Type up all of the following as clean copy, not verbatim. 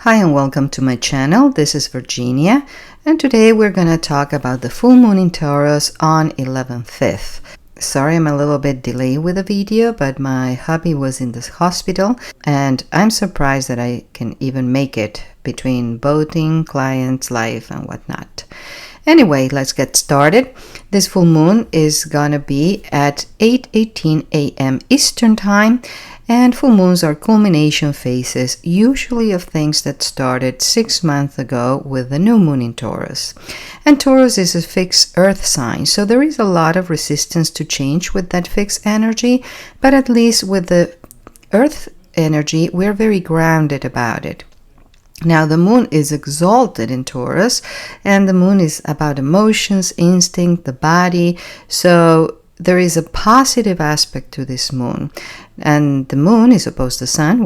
Hi and welcome to my channel. This is Virginia, and today we're going to talk about the full moon in Taurus on 11/5. Sorry I'm a little bit delayed with the video, but my hubby was in the hospital and I'm surprised that I can even make it between boating, clients, life and whatnot. Anyway, let's get started. This full moon is gonna be at 8:18 a.m. Eastern Time, and full moons are culmination phases, usually of things that started 6 months ago with the new moon in Taurus. And Taurus is a fixed earth sign, so there is a lot of resistance to change with that fixed energy, but at least with the earth energy, we're very grounded about it. Now, the moon is exalted in Taurus, and the moon is about emotions, instinct, the body. So there is a positive aspect to this moon. And the moon is opposed to the sun.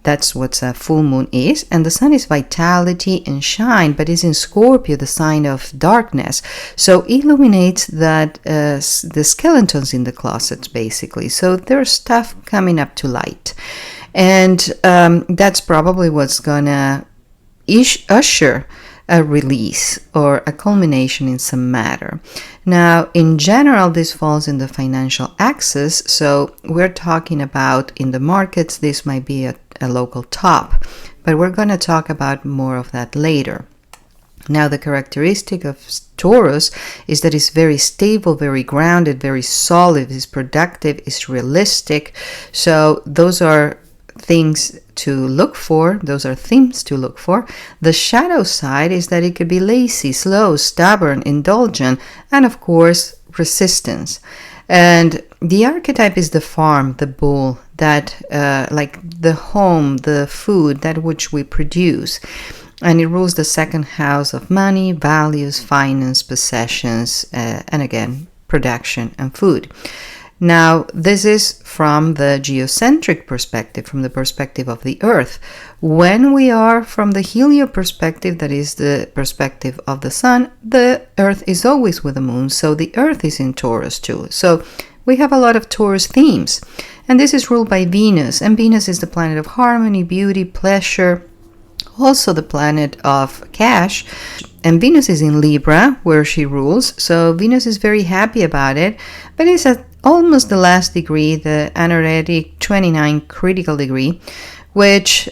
That's what a full moon is. And the sun is vitality and shine, but is in Scorpio, the sign of darkness. So illuminates that the skeletons in the closets, basically. So there's stuff coming up to light. And that's probably what's gonna usher a release or a culmination in some matter. Now, in general, this falls in the financial axis. So we're talking about in the markets, this might be a local top, but we're going to talk about more of that later. Now, the characteristic of Taurus is that it's very stable, very grounded, very solid, is productive, is realistic. So those are things to look for. Those are themes to look for. The shadow side is that it could be lazy, slow, stubborn, indulgent, and of course, resistance. And the archetype is the farm, the bull, that like the home, the food, that which we produce. And it rules the second house of money, values, finance, possessions, and again, production and food. Now, this is from the geocentric perspective, from the perspective of the Earth. When we are from the helio perspective, that is the perspective of the Sun, the Earth is always with the Moon, so the Earth is in Taurus too. So we have a lot of Taurus themes. And this is ruled by Venus, and Venus is the planet of harmony, beauty, pleasure, also the planet of cash. And Venus is in Libra, where she rules, so Venus is very happy about it, but it's at almost the last degree, the anaretic 29 critical degree, which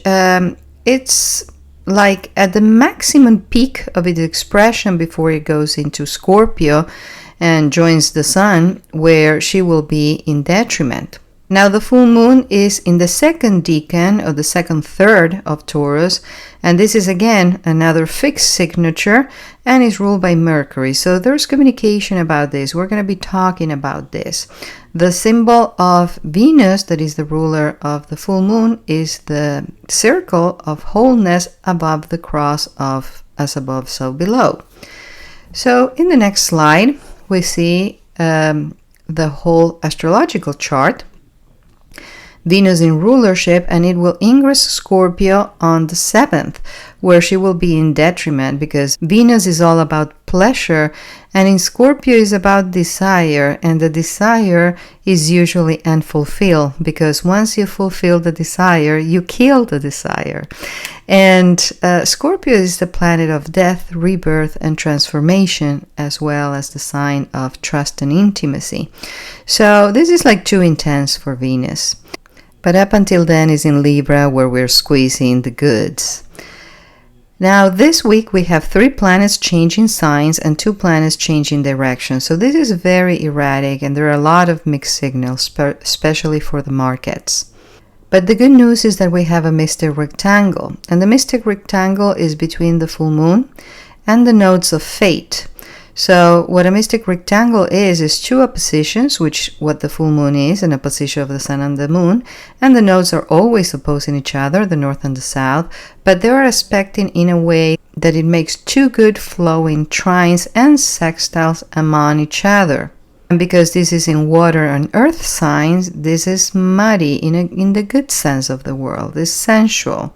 it's like at the maximum peak of its expression before it goes into Scorpio and joins the Sun, where she will be in detriment. Now, the full moon is in the second decan, or the second third of Taurus, and this is again another fixed signature and is ruled by Mercury. So there's communication about this. We're going to be talking about this. The symbol of Venus, that is the ruler of the full moon, is the circle of wholeness above the cross of as above, so below. So in the next slide, we see the whole astrological chart. Venus in rulership, and it will ingress Scorpio on the 7th, where she will be in detriment, because Venus is all about pleasure and in Scorpio is about desire, and the desire is usually unfulfilled, because once you fulfill the desire, you kill the desire. And Scorpio is the planet of death, rebirth, and transformation, as well as the sign of trust and intimacy. So this is like too intense for Venus. But up until then is in Libra, where we're squeezing the goods. Now, this week we have 3 planets changing signs and 2 planets changing direction. So this is very erratic, and there are a lot of mixed signals, especially for the markets. But the good news is that we have a mystic rectangle. And the mystic rectangle is between the full moon and the nodes of fate. So what a mystic rectangle is 2 oppositions, which what the full moon is, an opposition of the sun and the moon, and the nodes are always opposing each other, the north and the south, but they are aspecting in a way that it makes 2 good flowing trines and sextiles among each other. And because this is in water and earth signs, this is muddy in the good sense of the world. It's sensual,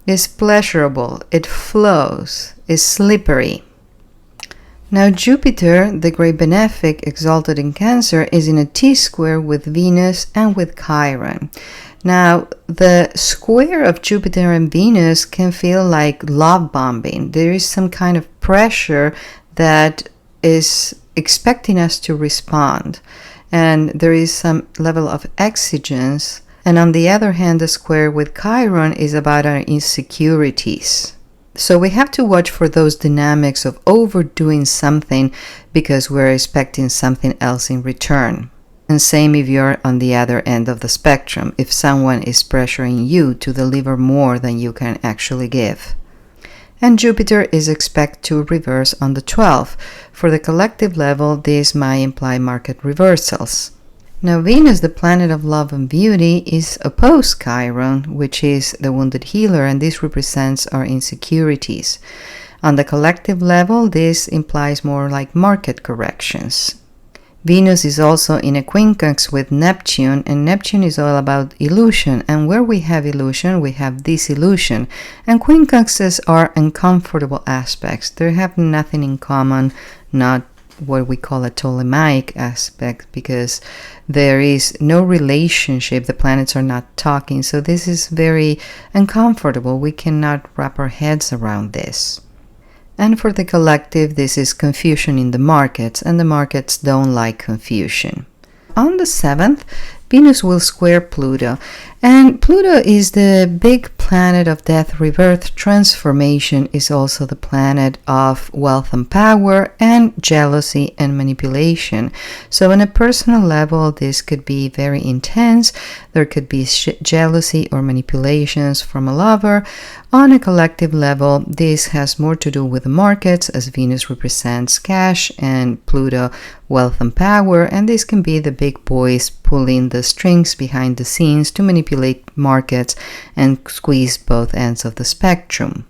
it's pleasurable, it flows, it's slippery. Now, Jupiter, the great benefic exalted in Cancer, is in a T-square with Venus and with Chiron. Now, the square of Jupiter and Venus can feel like love bombing. There is some kind of pressure that is expecting us to respond, and there is some level of exigence. And on the other hand, the square with Chiron is about our insecurities. So we have to watch for those dynamics of overdoing something because we're expecting something else in return. And same if you're on the other end of the spectrum, if someone is pressuring you to deliver more than you can actually give. And Jupiter is expected to reverse on the 12th. For the collective level, this might imply market reversals. Now, Venus, the planet of love and beauty, is opposed Chiron, which is the wounded healer, and this represents our insecurities. On the collective level, this implies more like market corrections. Venus is also in a quincunx with Neptune, and Neptune is all about illusion, and where we have illusion, we have disillusion. And quincunxes are uncomfortable aspects. They have nothing in common, not what we call a Ptolemaic aspect, because there is no relationship, the planets are not talking, so this is very uncomfortable. We cannot wrap our heads around this. And for the collective, this is confusion in the markets, and the markets don't like confusion. On the 7th, Venus will square Pluto, and Pluto is the big planet of death, rebirth, transformation, is also the planet of wealth and power, and jealousy and manipulation. So on a personal level, this could be very intense. There could be jealousy or manipulations from a lover. On a collective level, this has more to do with the markets, as Venus represents cash and Pluto wealth and power, and this can be the big boys pulling the strings behind the scenes to manipulate markets and squeeze both ends of the spectrum.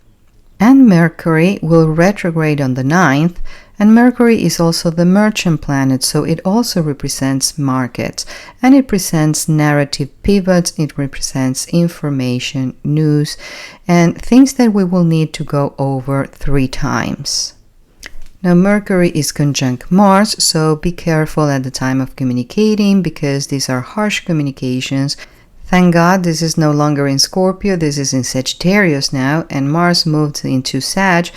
And Mercury will retrograde on the 9th, and Mercury is also the merchant planet, so it also represents markets, and it presents narrative pivots, it represents information, news, and things that we will need to go over 3 times. Now, Mercury is conjunct Mars, so be careful at the time of communicating because these are harsh communications. Thank God this is no longer in Scorpio, this is in Sagittarius now, and Mars moved into Sag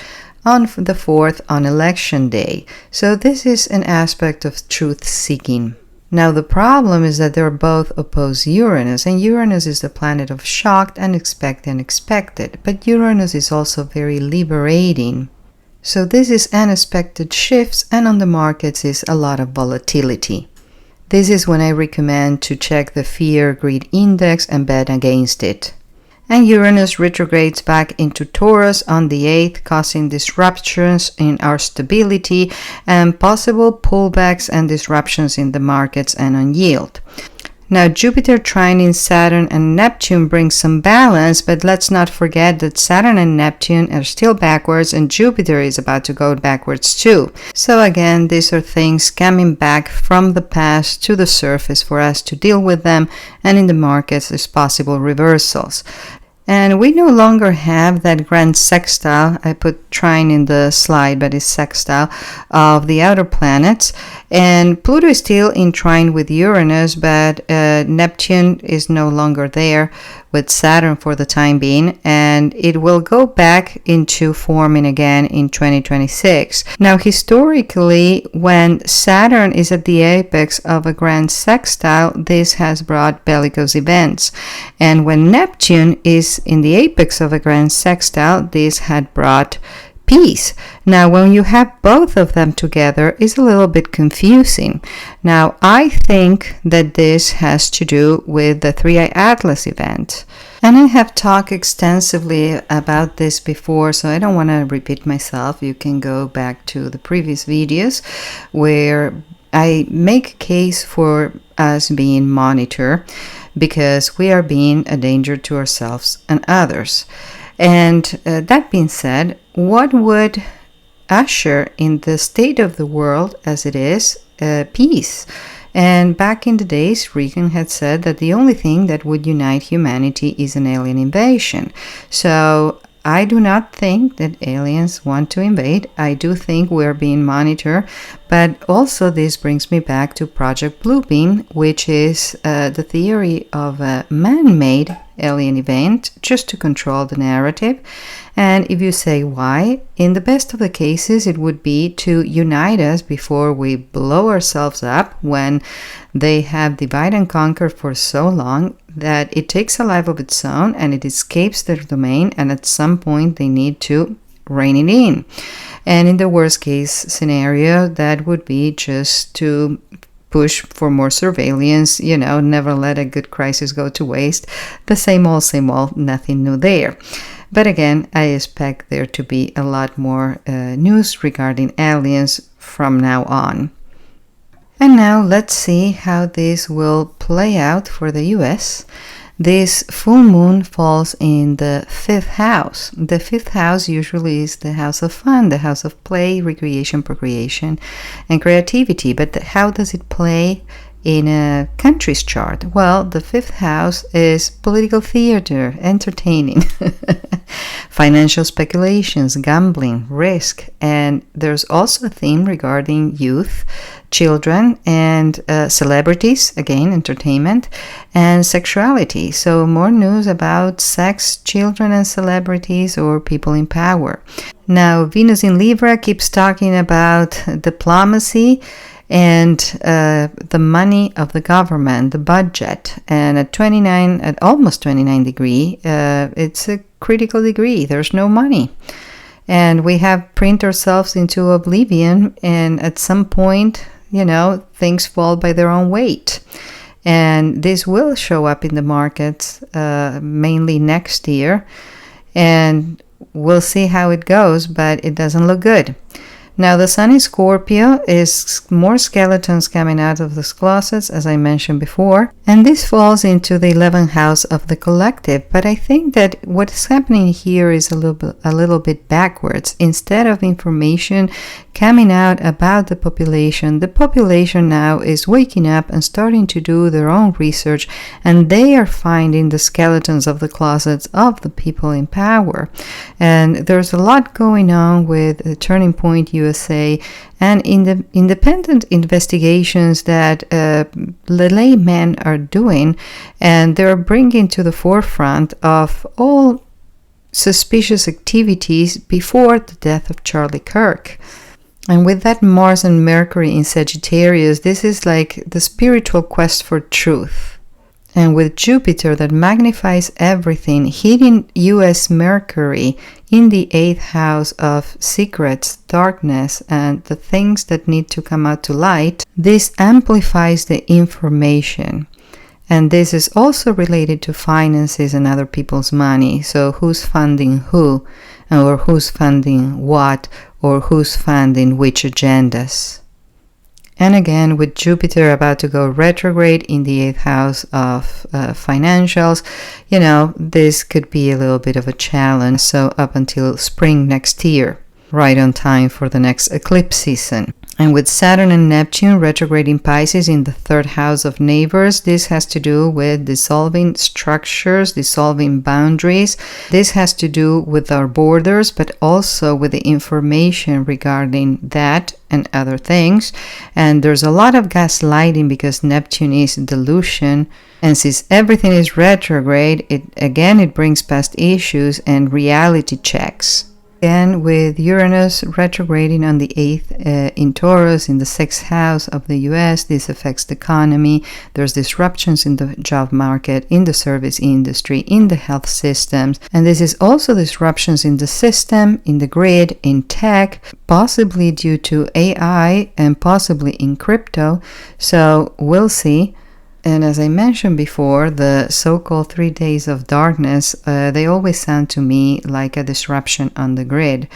on the 4th on election day. So this is an aspect of truth-seeking. Now, the problem is that they're both opposed Uranus, and Uranus is the planet of shocked, unexpected, but Uranus is also very liberating. So this is unexpected shifts, and on the markets is a lot of volatility. This is when I recommend to check the fear greed index and bet against it. And Uranus retrogrades back into Taurus on the 8th, causing disruptions in our stability and possible pullbacks and disruptions in the markets and on yield. Now, Jupiter trining Saturn and Neptune brings some balance, but let's not forget that Saturn and Neptune are still backwards and Jupiter is about to go backwards too. So again, these are things coming back from the past to the surface for us to deal with them, and in the markets there's possible reversals. And we no longer have that grand sextile, I put trine in the slide, but it's sextile, of the outer planets. And Pluto is still in trine with Uranus, but Neptune is no longer there with Saturn for the time being, and it will go back into forming again in 2026. Now, historically, when Saturn is at the apex of a grand sextile, this has brought bellicose events. And when Neptune is in the apex of a grand sextile, this had brought peace. Now, when you have both of them together, it's a little bit confusing. Now, I think that this has to do with the 3i Atlas event. And I have talked extensively about this before, so I don't want to repeat myself. You can go back to the previous videos where I make a case for us being monitored because we are being a danger to ourselves and others. And that being said, what would usher in the state of the world as it is peace? And back in the days, Reagan had said that the only thing that would unite humanity is an alien invasion. So I do not think that aliens want to invade. I do think we're being monitored. But also this brings me back to Project Bluebeam, which is the theory of a man-made alien event just to control the narrative. And if you say why, in the best of the cases, it would be to unite us before we blow ourselves up when they have divide and conquer for so long that it takes a life of its own and it escapes their domain, and at some point they need to rein it in. And in the worst case scenario, that would be just to push for more surveillance, never let a good crisis go to waste. The same old, nothing new there. But again, I expect there to be a lot more news regarding aliens from now on. And now let's see how this will play out for the US. This full moon falls in the 5th house. The 5th house usually is the house of fun, the house of play, recreation, procreation, and creativity. But how does it play in a country's chart? Well, the 5th house is political theater, entertaining, financial speculations, gambling, risk, and there's also a theme regarding youth, children, and celebrities, again, entertainment, and sexuality. So more news about sex, children, and celebrities or people in power. Now, Venus in Libra keeps talking about diplomacy and the money of the government, the budget. And at almost 29 degree, it's a critical degree. There's no money. And we have print ourselves into oblivion, and at some point, things fall by their own weight. And this will show up in the markets mainly next year. And we'll see how it goes, but it doesn't look good. Now, the Sun in Scorpio is more skeletons coming out of those closets, as I mentioned before, and this falls into the 11th house of the collective. But I think that what is happening here is a little bit backwards. Instead of information coming out about the population now is waking up and starting to do their own research, and they are finding the skeletons of the closets of the people in power. And there's a lot going on with Turning Point USA and in the independent investigations that the laymen are doing, and they're bringing to the forefront of all suspicious activities before the death of Charlie Kirk. And with that Mars and Mercury in Sagittarius, this is like the spiritual quest for truth. And with Jupiter that magnifies everything, hitting US Mercury in the 8th house of secrets, darkness, and the things that need to come out to light, this amplifies the information. And this is also related to finances and other people's money. So who's funding who, or who's funding what, or who's funding which agendas. And again, with Jupiter about to go retrograde in the 8th house of financials, this could be a little bit of a challenge. So up until spring next year, right on time for the next eclipse season. And with Saturn and Neptune retrograding Pisces in the 3rd house of neighbors, this has to do with dissolving structures, dissolving boundaries. This has to do with our borders, but also with the information regarding that and other things. And there's a lot of gaslighting because Neptune is delusion. And since everything is retrograde, it brings past issues and reality checks. Again, with Uranus retrograding on the 8th in Taurus in the 6th house of the US, this affects the economy. There's disruptions in the job market, in the service industry, in the health systems. And this is also disruptions in the system, in the grid, in tech, possibly due to AI and possibly in crypto. So we'll see. And as I mentioned before, the so-called 3 days of darkness, they always sound to me like a disruption on the grid.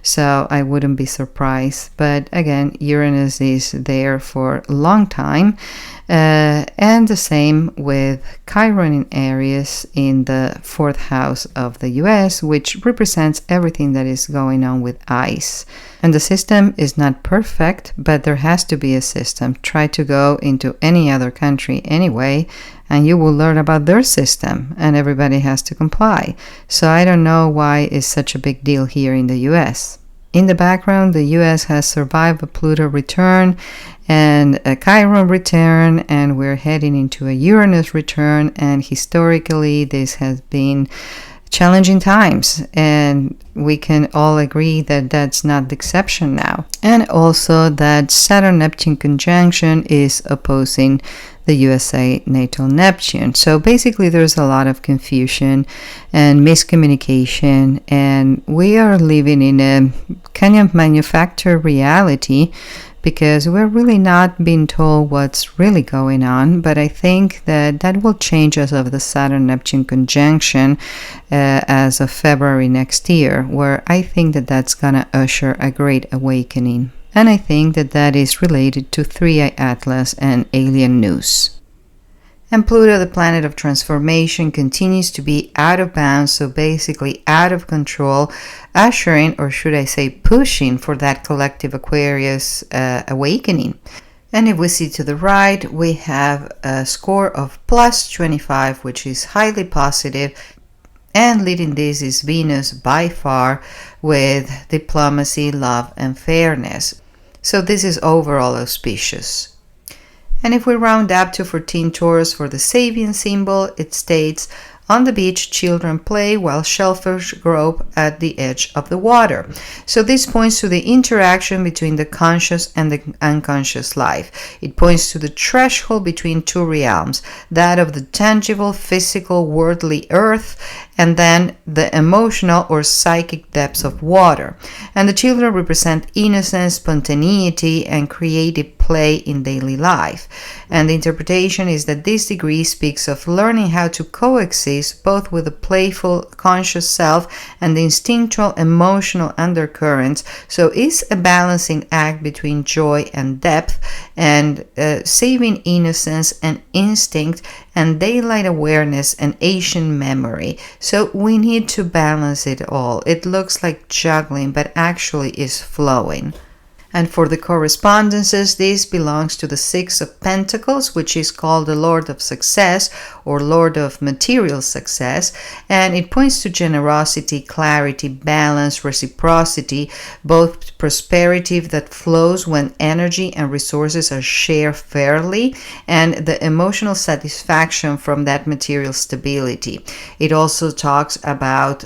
So I wouldn't be surprised. But again, Uranus is there for a long time. And the same with Chiron in Aries in the 4th house of the US, which represents everything that is going on with ice. And the system is not perfect, but there has to be a system. Try to go into any other country anyway, and you will learn about their system, and everybody has to comply. So I don't know why it's such a big deal here in the US. In the background, the US has survived a Pluto return and a Chiron return, and we're heading into a Uranus return, and historically this has been challenging times, and we can all agree that that's not the exception now. And also that Saturn-Neptune conjunction is opposing the USA natal Neptune. So basically there's a lot of confusion and miscommunication, and we are living in a kind of manufactured reality because we're really not being told what's really going on. But I think that will change as of the Saturn-Neptune conjunction as of February next year, where I think that's going to usher a great awakening. And I think that is related to 3i Atlas and alien news. And Pluto, the planet of transformation, continues to be out of bounds, so basically out of control, ushering, or should I say pushing, for that collective Aquarius awakening. And if we see to the right, we have a score of plus 25, which is highly positive, and leading this is Venus by far with diplomacy, love, and fairness. So this is overall auspicious. And if we round up to 14 Taurus for the Sabian symbol, it states, on the beach, children play while shellfish grope at the edge of the water. So this points to the interaction between the conscious and the unconscious life. It points to the threshold between two realms, that of the tangible, physical, worldly earth, and then the emotional or psychic depths of water. And the children represent innocence, spontaneity, and creative play in daily life. And the interpretation is that this degree speaks of learning how to coexist both with the playful, conscious self and the instinctual, emotional undercurrents. So it's a balancing act between joy and depth, and saving innocence and instinct, and daylight awareness and Asian memory. So we need to balance it all. It looks like juggling, but actually is flowing. And for the correspondences, this belongs to the Six of Pentacles, which is called the Lord of Success or Lord of Material Success. And it points to generosity, clarity, balance, reciprocity, both prosperity that flows when energy and resources are shared fairly, and the emotional satisfaction from that material stability. It also talks about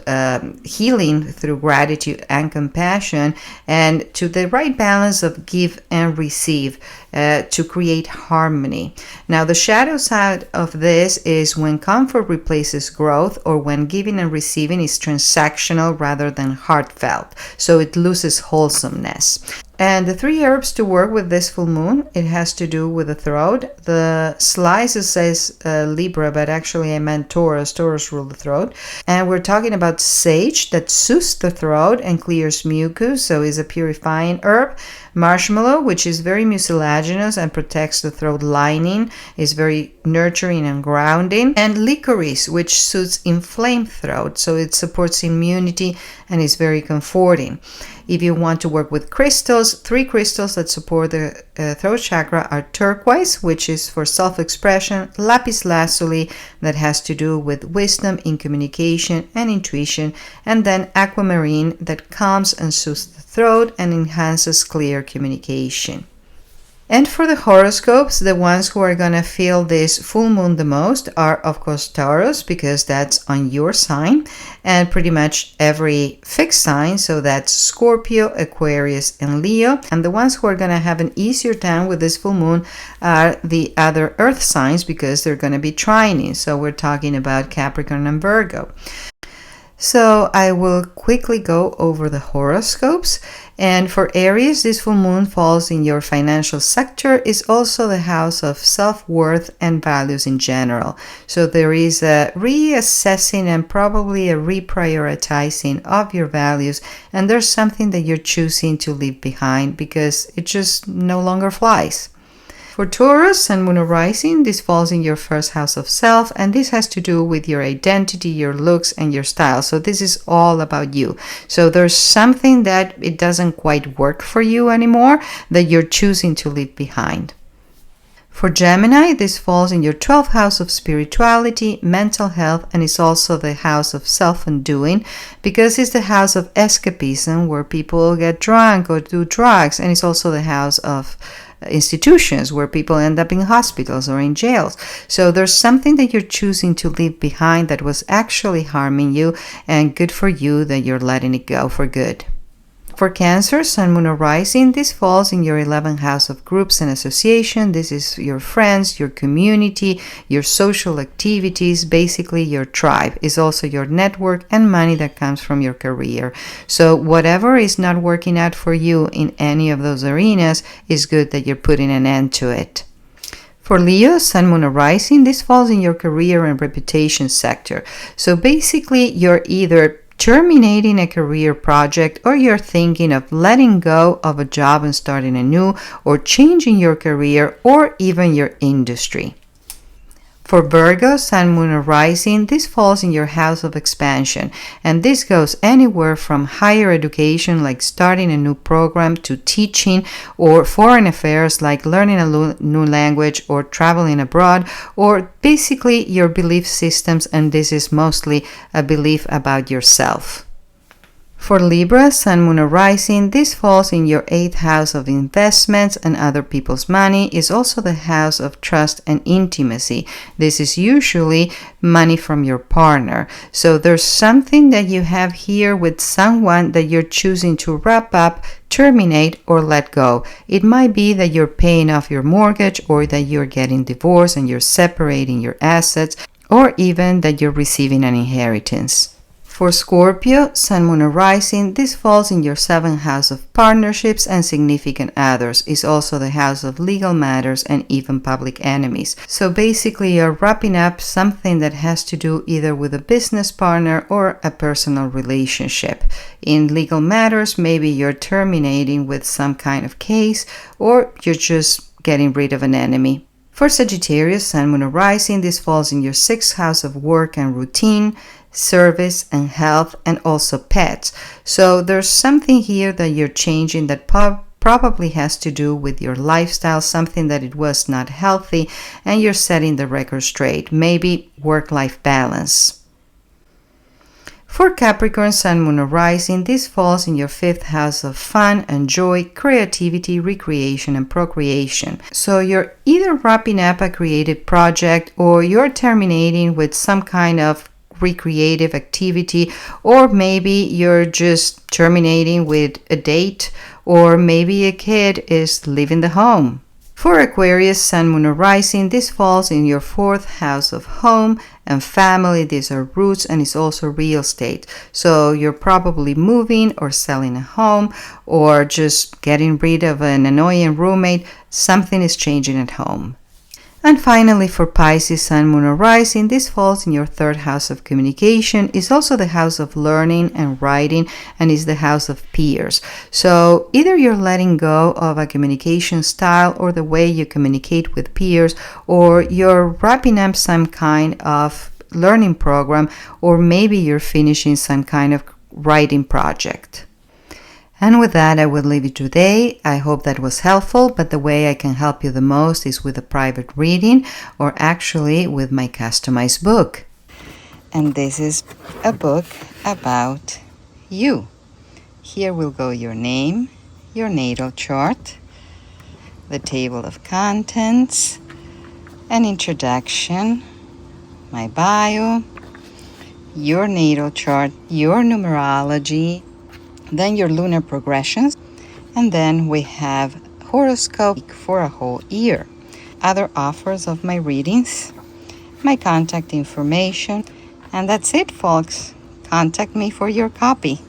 healing through gratitude and compassion, and to the right balance of give and receive to create harmony. Now, the shadow side of this is when comfort replaces growth, or when giving and receiving is transactional rather than heartfelt, so it loses wholesomeness. And the three herbs to work with this full moon, it has to do with the throat. The slices says Libra, but actually I meant Taurus. Taurus rule the throat. And we're talking about sage that soothes the throat and clears mucus, so is a purifying herb. Marshmallow, which is very mucilaginous and protects the throat lining, is very nurturing and grounding. And licorice, which soothes inflamed throat, so it supports immunity and is very comforting. If you want to work with crystals, three crystals that support the throat chakra are turquoise, which is for self-expression, lapis lazuli, that has to do with wisdom in communication and intuition, and then aquamarine, that calms and soothes the throat and enhances clear communication. And for the horoscopes, the ones who are going to feel this full moon the most are, of course, Taurus, because that's on your sign, and pretty much every fixed sign, so that's Scorpio, Aquarius, and Leo. And the ones who are going to have an easier time with this full moon are the other earth signs, because they're going to be trining. So we're talking about Capricorn and Virgo. So I will quickly go over the horoscopes. And for Aries, this full moon falls in your financial sector, is also the house of self-worth and values in general. So there is a reassessing and probably a reprioritizing of your values, and there's something that you're choosing to leave behind because it just no longer flies. For Taurus, Sun, Moon, or Rising, this falls in your first house of self, and this has to do with your identity, your looks, and your style. So this is all about you. So there's something that it doesn't quite work for you anymore that you're choosing to leave behind. For Gemini, this falls in your 12th house of spirituality, mental health, and is also the house of self-undoing because it's the house of escapism where people get drunk or do drugs, and it's also the house of institutions where people end up in hospitals or in jails. So there's something that you're choosing to leave behind that was actually harming you, and good for you that you're letting it go for good. For Cancer, Sun, Moon, or Rising, this falls in your 11th house of groups and association. This is your friends, your community, your social activities, basically your tribe. It's also your network and money that comes from your career. So whatever is not working out for you in any of those arenas, is good that you're putting an end to it. For Leo, Sun, Moon, or Rising, this falls in your career and reputation sector. So basically, you're either terminating a career project, or you're thinking of letting go of a job and starting a new, or changing your career or even your industry. For Virgo, Sun, Moon, or Rising, this falls in your house of expansion, and this goes anywhere from higher education like starting a new program to teaching, or foreign affairs like learning a new language or traveling abroad, or basically your belief systems, and this is mostly a belief about yourself. For Libra, Sun, Moon, or Rising, this falls in your 8th house of investments and other people's money. Is also the house of trust and intimacy. This is usually money from your partner. So there's something that you have here with someone that you're choosing to wrap up, terminate, or let go. It might be that you're paying off your mortgage, or that you're getting divorced and you're separating your assets, or even that you're receiving an inheritance. For Scorpio, Sun, Moon, or Rising, this falls in your 7th house of partnerships and significant others. Is also the house of legal matters and even public enemies. So basically, you're wrapping up something that has to do either with a business partner or a personal relationship. In legal matters, maybe you're terminating with some kind of case, or you're just getting rid of an enemy. For Sagittarius, Sun, Moon, or Rising, this falls in your 6th house of work and routine, service and health, and also pets. So there's something here that you're changing that probably has to do with your lifestyle, something that it was not healthy, and you're setting the record straight. Maybe work-life balance. For Capricorn, Sun, Moon, or Rising, this falls in your 5th house of fun and joy, creativity, recreation, and procreation. So you're either wrapping up a creative project, or you're terminating with some kind of recreative activity, or maybe you're just terminating with a date, or maybe a kid is leaving the home. For Aquarius, Sun, Moon, or Rising, this falls in your 4th house of home and family. These are roots, and it's also real estate. So you're probably moving or selling a home, or just getting rid of an annoying roommate. Something is changing at home. And finally, for Pisces, Sun, Moon, or Rising, this falls in your 3rd house of communication. Is also the house of learning and writing, and is the house of peers. So either you're letting go of a communication style or the way you communicate with peers, or you're wrapping up some kind of learning program, or maybe you're finishing some kind of writing project. And with that, I will leave you today. I hope that was helpful, but the way I can help you the most is with a private reading, or actually with my customized book. And this is a book about you. Here will go your name, your natal chart, the table of contents, an introduction, my bio, your natal chart, your numerology, then your lunar progressions, and then we have horoscope for a whole year. Other offers of my readings, my contact information, and that's it, folks. Contact me for your copy.